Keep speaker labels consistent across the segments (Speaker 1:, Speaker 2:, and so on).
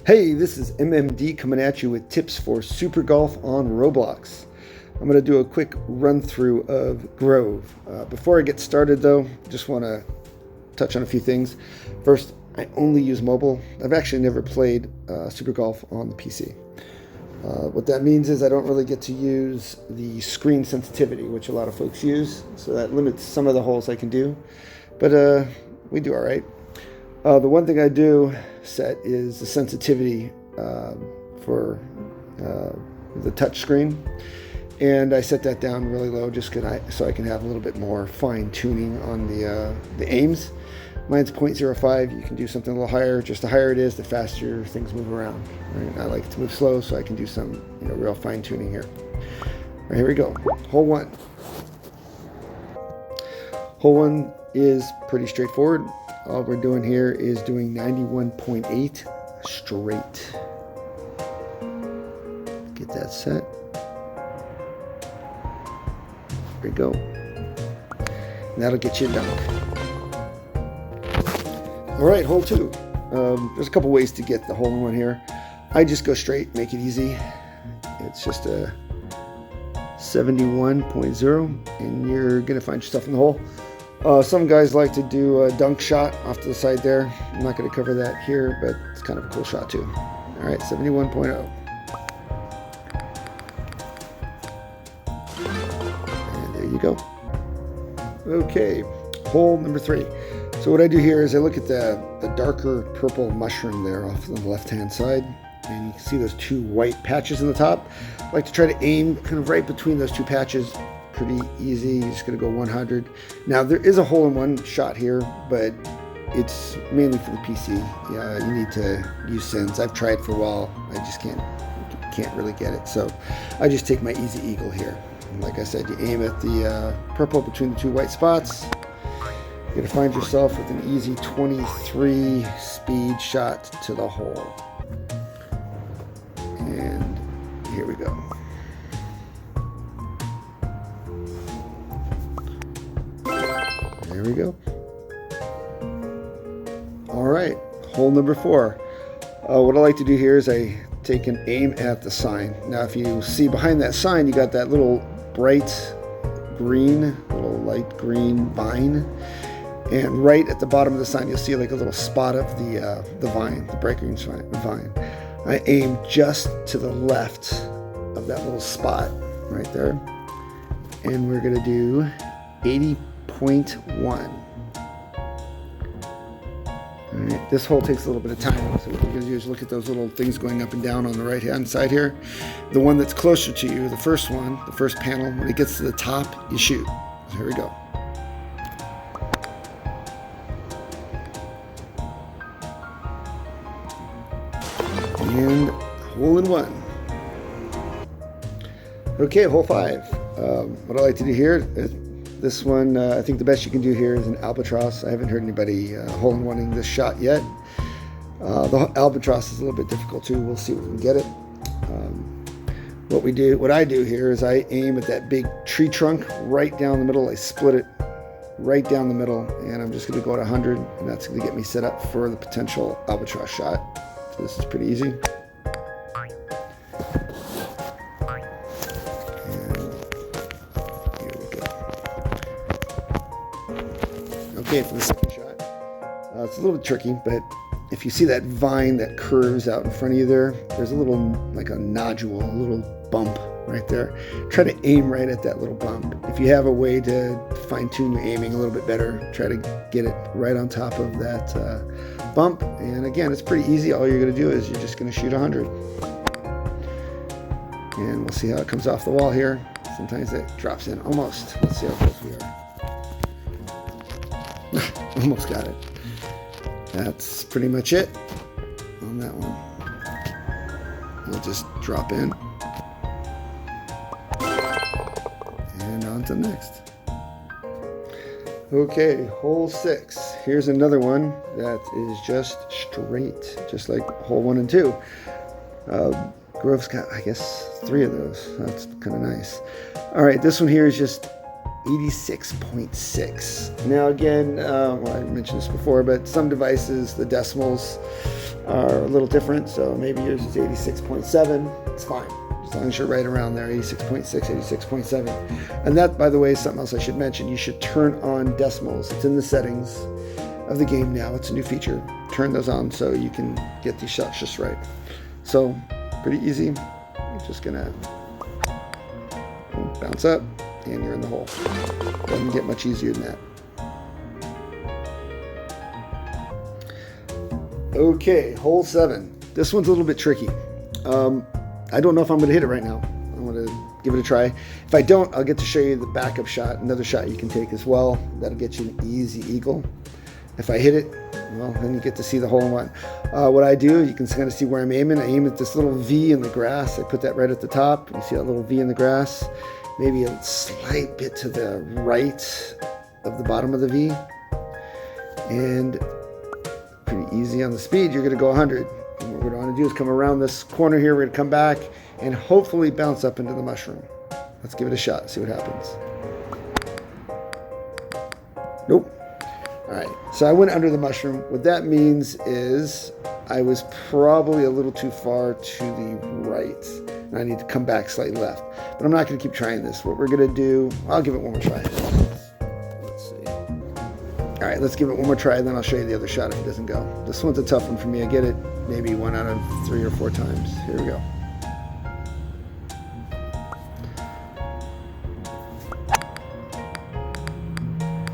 Speaker 1: Hey, this is MMD coming at you with tips for Super Golf on Roblox. I'm going to do a quick run through of Grove. Before I get started though, just want to touch on a few things. First, I only use mobile. I've actually never played Super Golf on the PC. What that means is I don't really get to use the screen sensitivity, which a lot of folks use, so that limits some of the holes I can do, but we do all right. The one thing I do set is the sensitivity for the touch screen, and I set that down really low just so I can have a little bit more fine tuning on the aims. Mine's 0.05. You can do something a little higher. Just the higher it is, the faster things move around. Right? I like it to move slow, so I can do some real fine tuning here. All right, here we go. Hole one. Hole one is pretty straightforward. All we're doing here is doing 91.8 straight. Get that set. There we go. And that'll get you a dunk. All right, hole two. There's a couple ways to get the hole in one here. I just go straight, make it easy. It's just a 71.0, and you're gonna find yourself in the hole. Some guys like to do a dunk shot off to the side there. I'm not going to cover that here, but it's kind of a cool shot too. All right, 71.0. And there you go. Okay, hole number three. So what I do here is I look at the darker purple mushroom there off on the left-hand side, and you can see those two white patches in the top. I like to try to aim kind of right between those two patches. Pretty easy. You're just going to go 100. Now there is a hole-in-one shot here, but it's mainly for the PC. Yeah, you need to use Sens. I've tried for a while. I just can't really get it. So I just take my easy eagle here. And like I said, you aim at the purple between the two white spots. You're going to find yourself with an easy 23 speed shot to the hole. And here we go. There we go. All right, hole number four. What I like to do here is I take an aim at the sign. Now, if you see behind that sign, you got that little bright green, little light green vine. And right at the bottom of the sign, you'll see like a little spot of the vine, the bright green vine. I aim just to the left of that little spot right there. And we're gonna do 80.1. All right, this hole takes a little bit of time. So what we're going to do is look at those little things going up and down on the right-hand side here. The one that's closer to you, the first one, the first panel, when it gets to the top, you shoot. So here we go. And hole in one. Okay, hole five. What I like to do here is this one, I think the best you can do here is an Albatross. I haven't heard anybody hole-in-oneing this shot yet. The Albatross is a little bit difficult too. We'll see if we can get it. What I do here is I aim at that big tree trunk right down the middle. I split it right down the middle, and I'm just going to go at 100, and that's going to get me set up for the potential Albatross shot. So this is pretty easy. Okay, for the second shot, it's a little tricky, but if you see that vine that curves out in front of you there's a little, like a nodule, a little bump right there. Try to aim right at that little bump. If you have a way to fine-tune your aiming a little bit better, try to get it right on top of that bump. And again, it's pretty easy. All you're going to do is you're just going to shoot 100. And we'll see how it comes off the wall here. Sometimes it drops in almost. Let's see how close we are. Almost got it. That's pretty much it on that one. We'll just drop in. And on to the next. Okay, hole six. Here's another one that is just straight, just like hole one and two. Grove's got, I guess, 3 of those. That's kind of nice. All right, this one here is just 86.6. Now again, well, I mentioned this before, but some devices, the decimals are a little different, so maybe yours is 86.7. It's fine, as long as you're right around there, 86.6, 86.7. And that, by the way, is something else I should mention. You should turn on decimals. It's in the settings of the game now. It's a new feature. Turn those on so you can get these shots just right. So, pretty easy. You're just gonna bounce up, and you're in the hole. Doesn't get much easier than that. Okay, hole 7. This one's a little bit tricky. I don't know if I'm going to hit it right now. I'm going to give it a try. If I don't, I'll get to show you the backup shot, another shot you can take as well. That'll get you an easy eagle. If I hit it, well, then you get to see the hole in one. What I do, you can kind of see where I'm aiming. I aim at this little V in the grass. I put that right at the top. You see that little V in the grass? Maybe a slight bit to the right of the bottom of the V. And pretty easy on the speed. You're going to go 100. And what we're going to do is come around this corner here. We're going to come back and hopefully bounce up into the mushroom. Let's give it a shot, see what happens. Nope. All right, so I went under the mushroom. What that means is I was probably a little too far to the right, and I need to come back slightly left. But I'm not going to keep trying this. What we're going to do, I'll give it one more try. Let's see. All right, let's give it one more try, and then I'll show you the other shot if it doesn't go. This one's a tough one for me. I get it maybe 1 out of 3 or 4 times. Here we go.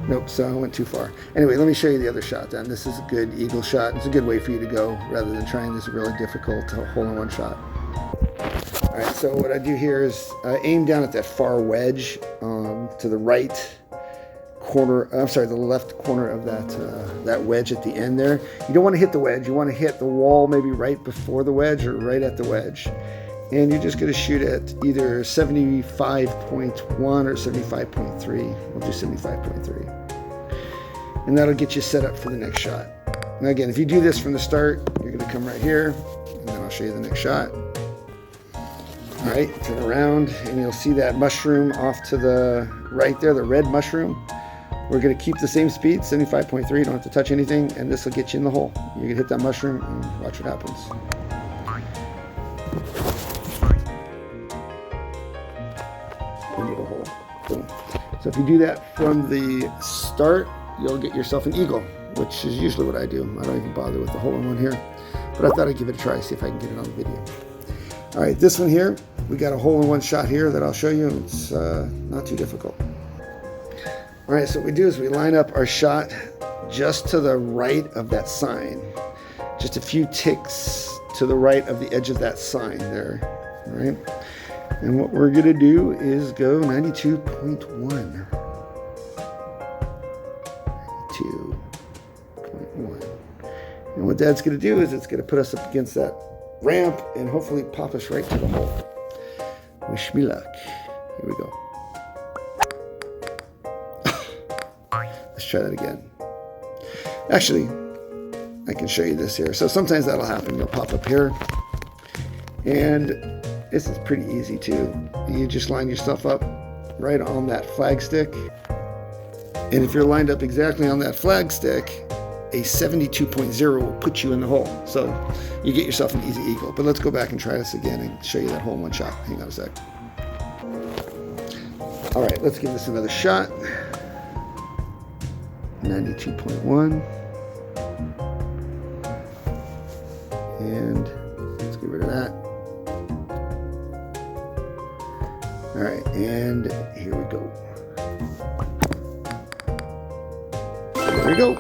Speaker 1: Nope, so I went too far. Anyway, let me show you the other shot then. This is a good eagle shot. It's a good way for you to go rather than trying this really difficult hole-in-one shot. All right, so what I do here is aim down at that far wedge to the right corner, I'm sorry, the left corner of that wedge at the end there. You don't want to hit the wedge. You want to hit the wall maybe right before the wedge or right at the wedge. And you're just going to shoot at either 75.1 or 75.3. We'll do 75.3. And that'll get you set up for the next shot. Now again, if you do this from the start, you're going to come right here, and then I'll show you the next shot. All right, turn around, and you'll see that mushroom off to the right there, the red mushroom. We're going to keep the same speed, 75.3. You don't have to touch anything, and this will get you in the hole. You can hit that mushroom and watch what happens. Into the hole. Boom. So if you do that from the start, you'll get yourself an eagle, which is usually what I do. I don't even bother with the hole-in-one here, but I thought I'd give it a try, see if I can get it on the video. All right, this one here, we got a hole-in-one shot here that I'll show you. It's not too difficult. All right, so what we do is we line up our shot just to the right of that sign, just a few ticks to the right of the edge of that sign there. All right, and what we're gonna do is go 92.1. 92.1. And what that's gonna do is it's gonna put us up against that ramp and hopefully pop us right to the hole. Wish me luck. Here we go. Let's try that again. Actually, I can show you this here. So sometimes that'll happen. You'll pop up here. And this is pretty easy too. You just line yourself up right on that flag stick. And if you're lined up exactly on that flag stick, a 72.0 will put you in the hole. So you get yourself an easy eagle. But let's go back and try this again and show you that hole-in-one shot. Hang on a sec. All right, let's give this another shot. 92.1. And let's get rid of that. All right, and here we go. There we go.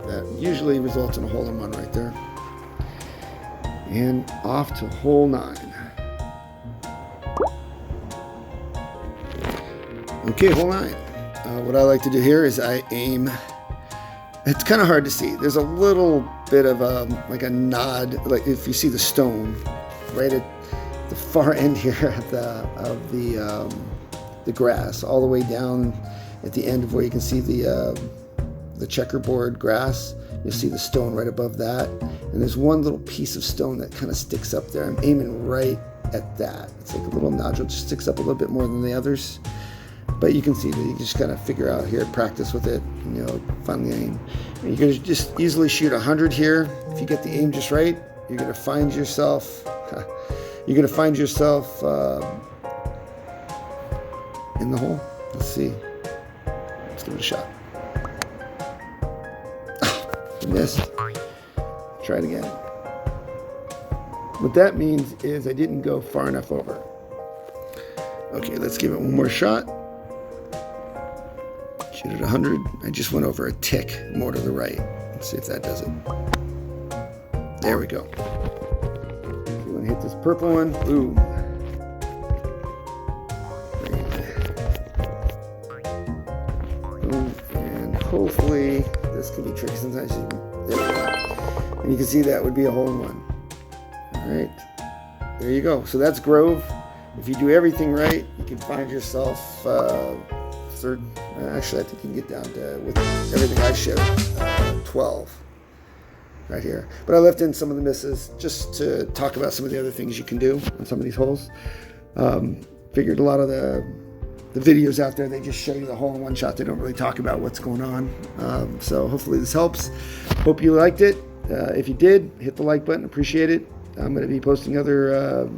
Speaker 1: That usually results in a hole-in-one right there. And off to hole 9. Okay, hole 9. What I like to do here is I aim. It's kind of hard to see. There's a little bit of like a nod, like if you see the stone right at the far end here of the grass, all the way down at the end of where you can see the checkerboard grass. You'll see the stone right above that, and there's one little piece of stone that kind of sticks up there. I'm aiming right at that. It's like a little nodule, just sticks up a little bit more than the others. But you can see that you can just kind of figure out here, practice with it, you know, find the aim. And you're going to just easily shoot 100 here. If you get the aim just right, you're going to find yourself, in the hole. Let's see. Let's give it a shot. Missed. Try it again. What that means is I didn't go far enough over. Okay, let's give it one more shot. Shoot at 100. I just went over a tick more to the right. Let's see if that does it. There we go. You want to hit this purple one? Boom. Boom. And hopefully this can be tricky. Sometimes there we go. And you can see that would be a hole in one. All right. There you go. So that's Grove. If you do everything right, you can find yourself third. Actually, I think you can get down to, with everything I showed, 12 right here. But I left in some of the misses just to talk about some of the other things you can do on some of these holes. Figured a lot of the videos out there, they just show you the hole in one shot. They don't really talk about what's going on. So hopefully this helps. Hope you liked it. If you did, hit the like button. Appreciate it. I'm going to be posting other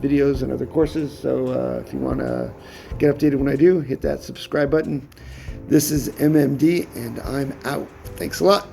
Speaker 1: videos and other courses, so if you want to get updated when I do, hit that subscribe button. This is MMD, and I'm out. Thanks a lot.